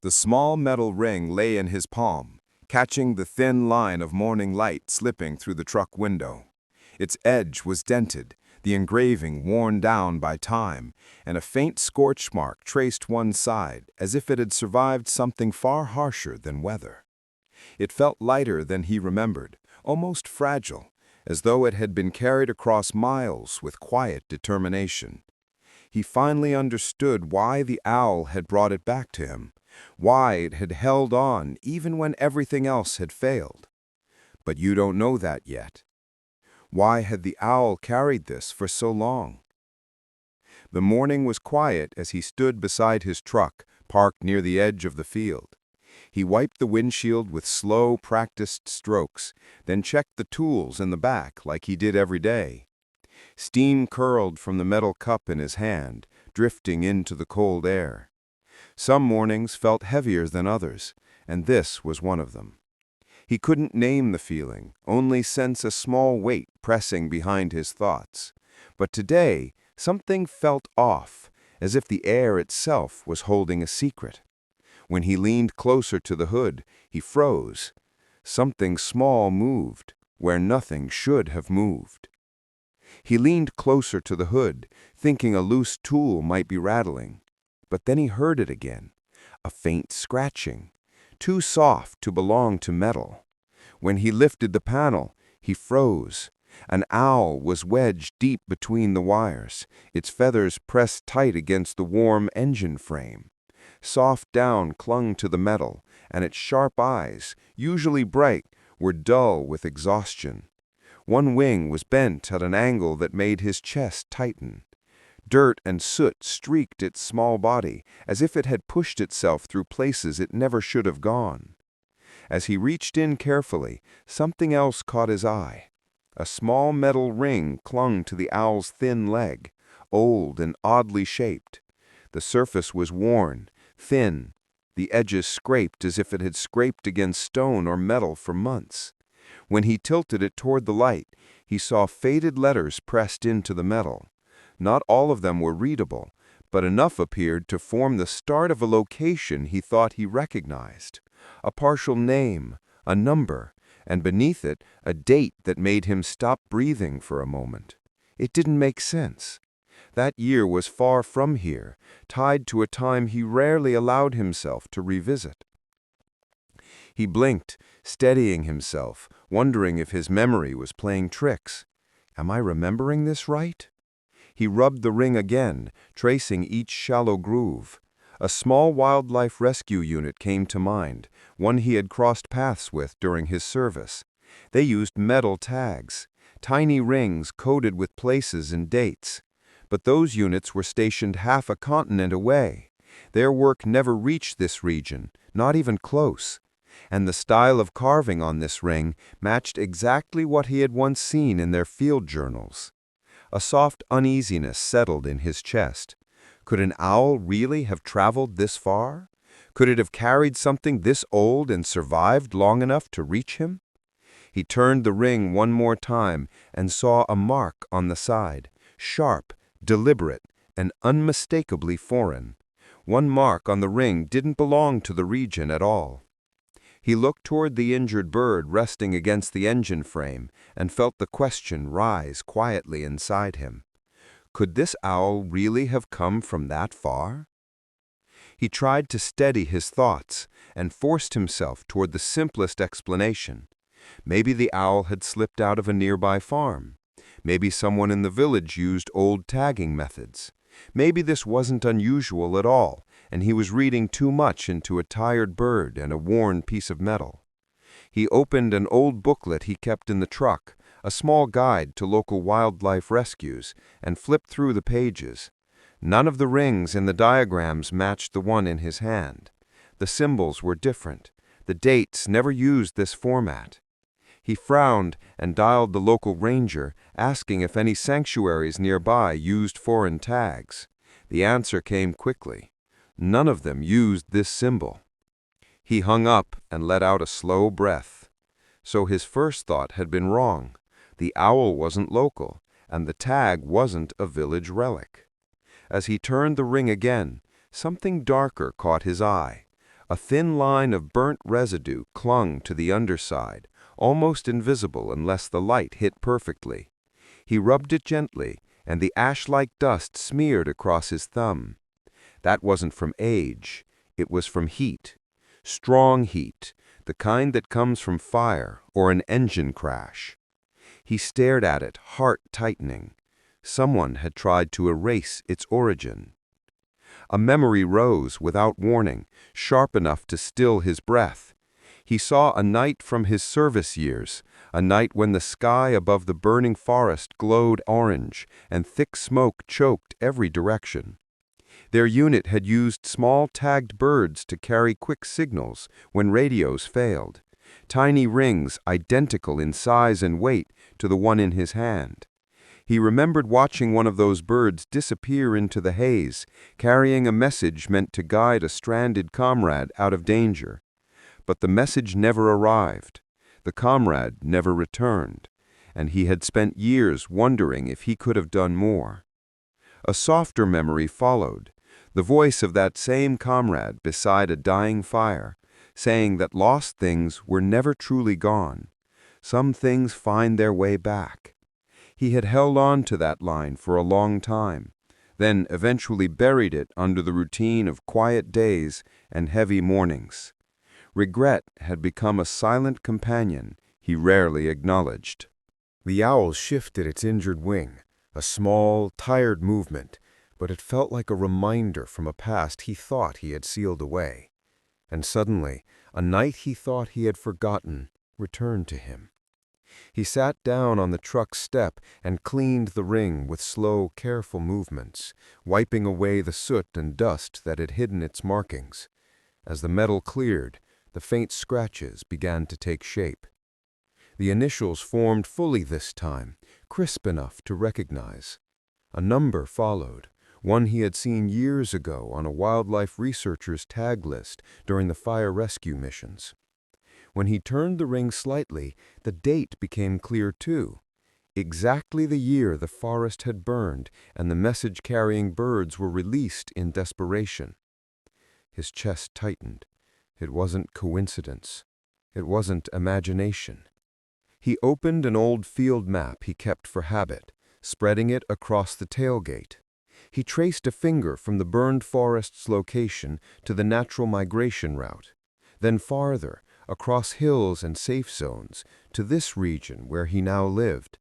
The small metal ring lay in his palm, catching the thin line of morning light slipping through the truck window. Its edge was dented, the engraving worn down by time, and a faint scorch mark traced one side, as if it had survived something far harsher than weather. It felt lighter than he remembered, almost fragile, as though it had been carried across miles with quiet determination. He finally understood why the owl had brought it back to him, why it had held on even when everything else had failed. But you don't know that yet. Why had the owl carried this for so long? The morning was quiet as he stood beside his truck, parked near the edge of the field. He wiped the windshield with slow, practiced strokes, then checked the tools in the back like he did every day. Steam curled from the metal cup in his hand, drifting into the cold air. Some mornings felt heavier than others, and this was one of them. He couldn't name the feeling, only sense a small weight pressing behind his thoughts. But today, something felt off, as if the air itself was holding a secret. When he leaned closer to the hood, he froze. Something small moved, where nothing should have moved. He leaned closer to the hood, thinking a loose tool might be rattling. But then he heard it again, a faint scratching, too soft to belong to metal. When he lifted the panel, he froze. An owl was wedged deep between the wires, its feathers pressed tight against the warm engine frame. Soft down clung to the metal, and its sharp eyes, usually bright, were dull with exhaustion. One wing was bent at an angle that made his chest tighten. Dirt and soot streaked its small body, as if it had pushed itself through places it never should have gone. As he reached in carefully, something else caught his eye. A small metal ring clung to the owl's thin leg, old and oddly shaped. The surface was worn, thin, the edges scraped as if it had scraped against stone or metal for months. When he tilted it toward the light, he saw faded letters pressed into the metal. Not all of them were readable, but enough appeared to form the start of a location he thought he recognized. A partial name, a number, and beneath it, a date that made him stop breathing for a moment. It didn't make sense. That year was far from here, tied to a time he rarely allowed himself to revisit. He blinked, steadying himself, wondering if his memory was playing tricks. Am I remembering this right? He rubbed the ring again, tracing each shallow groove. A small wildlife rescue unit came to mind, one he had crossed paths with during his service. They used metal tags, tiny rings coated with places and dates. But those units were stationed half a continent away. Their work never reached this region, not even close. And the style of carving on this ring matched exactly what he had once seen in their field journals. A soft uneasiness settled in his chest. Could an owl really have traveled this far? Could it have carried something this old and survived long enough to reach him? He turned the ring one more time and saw a mark on the side, sharp, deliberate, and unmistakably foreign. One mark on the ring didn't belong to the region at all. He looked toward the injured bird resting against the engine frame and felt the question rise quietly inside him. Could this owl really have come from that far? He tried to steady his thoughts and forced himself toward the simplest explanation. Maybe the owl had slipped out of a nearby farm. Maybe someone in the village used old tagging methods. Maybe this wasn't unusual at all, and he was reading too much into a tired bird and a worn piece of metal. He opened an old booklet he kept in the truck, a small guide to local wildlife rescues, and flipped through the pages. None of the rings in the diagrams matched the one in his hand. The symbols were different. The dates never used this format. He frowned and dialed the local ranger, asking if any sanctuaries nearby used foreign tags. The answer came quickly. None of them used this symbol. He hung up and let out a slow breath. So his first thought had been wrong. The owl wasn't local, and the tag wasn't a village relic. As he turned the ring again, something darker caught his eye. A thin line of burnt residue clung to the underside, almost invisible unless the light hit perfectly. He rubbed it gently, and the ash-like dust smeared across his thumb. That wasn't from age, it was from heat. Strong heat, the kind that comes from fire or an engine crash. He stared at it, heart tightening. Someone had tried to erase its origin. A memory rose without warning, sharp enough to still his breath. He saw a night from his service years, a night when the sky above the burning forest glowed orange and thick smoke choked every direction. Their unit had used small tagged birds to carry quick signals when radios failed, tiny rings identical in size and weight to the one in his hand. He remembered watching one of those birds disappear into the haze, carrying a message meant to guide a stranded comrade out of danger. But the message never arrived. The comrade never returned, and he had spent years wondering if he could have done more. A softer memory followed, the voice of that same comrade beside a dying fire, saying that lost things were never truly gone. Some things find their way back. He had held on to that line for a long time, then eventually buried it under the routine of quiet days and heavy mornings. Regret had become a silent companion he rarely acknowledged. The owl shifted its injured wing, a small, tired movement, but it felt like a reminder from a past he thought he had sealed away. And suddenly, a night he thought he had forgotten returned to him. He sat down on the truck's step and cleaned the ring with slow, careful movements, wiping away the soot and dust that had hidden its markings. As the metal cleared, the faint scratches began to take shape. The initials formed fully this time, crisp enough to recognize. A number followed, one he had seen years ago on a wildlife researcher's tag list during the fire rescue missions. When he turned the ring slightly, the date became clear too. Exactly the year the forest had burned and the message-carrying birds were released in desperation. His chest tightened. It wasn't coincidence. It wasn't imagination. He opened an old field map he kept for habit, spreading it across the tailgate. He traced a finger from the burned forest's location to the natural migration route, then farther, across hills and safe zones, to this region where he now lived.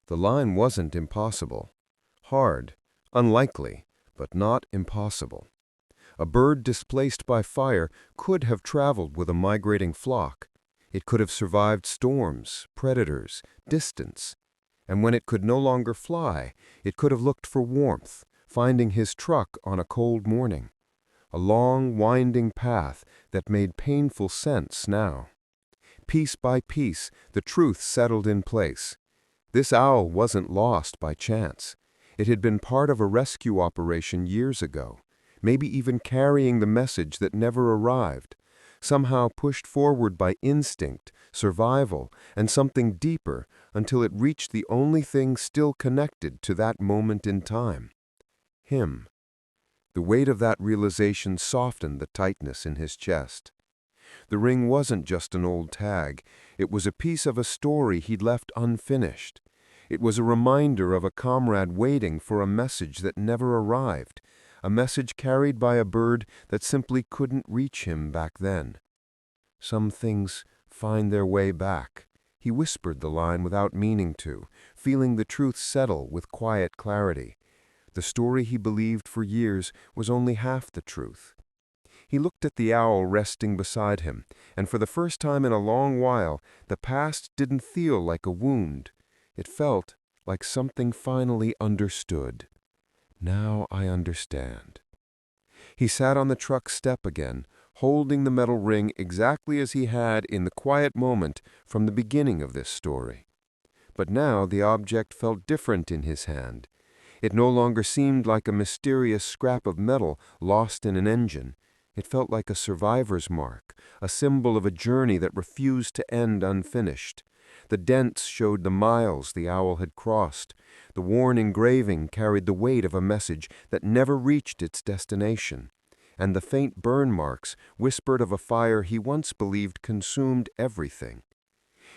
The line wasn't impossible. Hard, unlikely, but not impossible. A bird displaced by fire could have traveled with a migrating flock. It could have survived storms, predators, distance. And when it could no longer fly, it could have looked for warmth, finding his truck on a cold morning. A long, winding path that made painful sense now. Piece by piece, the truth settled in place. This owl wasn't lost by chance. It had been part of a rescue operation years ago, maybe even carrying the message that never arrived, somehow pushed forward by instinct, survival, and something deeper until it reached the only thing still connected to that moment in time. Him. The weight of that realization softened the tightness in his chest. The ring wasn't just an old tag. It was a piece of a story he'd left unfinished. It was a reminder of a comrade waiting for a message that never arrived, a message carried by a bird that simply couldn't reach him back then. Some things find their way back. He whispered the line without meaning to, feeling the truth settle with quiet clarity. The story he believed for years was only half the truth. He looked at the owl resting beside him, and for the first time in a long while, the past didn't feel like a wound. It felt like something finally understood. Now I understand. He sat on the truck step again, holding the metal ring exactly as he had in the quiet moment from the beginning of this story. But now the object felt different in his hand. It no longer seemed like a mysterious scrap of metal lost in an engine. It felt like a survivor's mark, a symbol of a journey that refused to end unfinished. The dents showed the miles the owl had crossed. The worn engraving carried the weight of a message that never reached its destination. and the faint burn marks whispered of a fire he once believed consumed everything.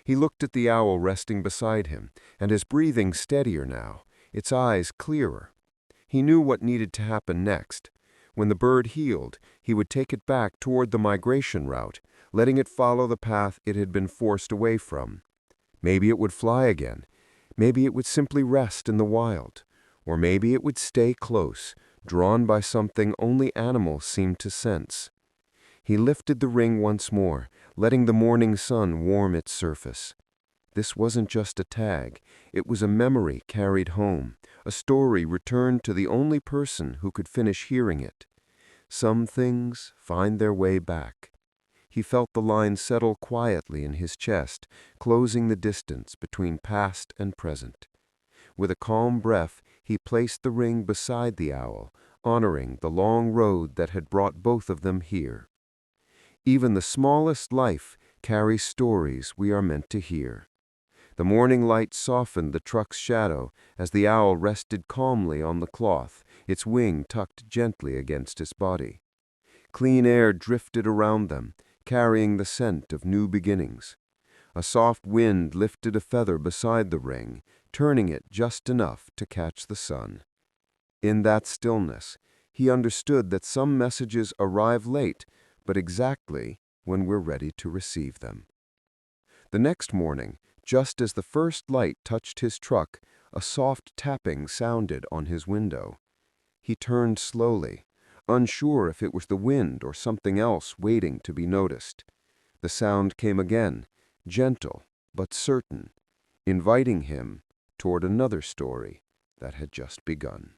He looked at the owl resting beside him, and his breathing steadier now, its eyes clearer. He knew what needed to happen next. When the bird healed, he would take it back toward the migration route, letting it follow the path it had been forced away from. Maybe it would fly again. Maybe it would simply rest in the wild. Or maybe it would stay close, drawn by something only animals seemed to sense. He lifted the ring once more, letting the morning sun warm its surface. This wasn't just a tag. It was a memory carried home, a story returned to the only person who could finish hearing it. Some things find their way back. He felt the line settle quietly in his chest, closing the distance between past and present. With a calm breath, he placed the ring beside the owl, honoring the long road that had brought both of them here. Even the smallest life carries stories we are meant to hear. The morning light softened the truck's shadow as the owl rested calmly on the cloth, its wing tucked gently against its body. Clean air drifted around them, carrying the scent of new beginnings. A soft wind lifted a feather beside the ring, turning it just enough to catch the sun. In that stillness, he understood that some messages arrive late, but exactly when we're ready to receive them. The next morning, just as the first light touched his truck, a soft tapping sounded on his window. He turned slowly, unsure if it was the wind or something else waiting to be noticed. The sound came again, gentle but certain, inviting him toward another story that had just begun.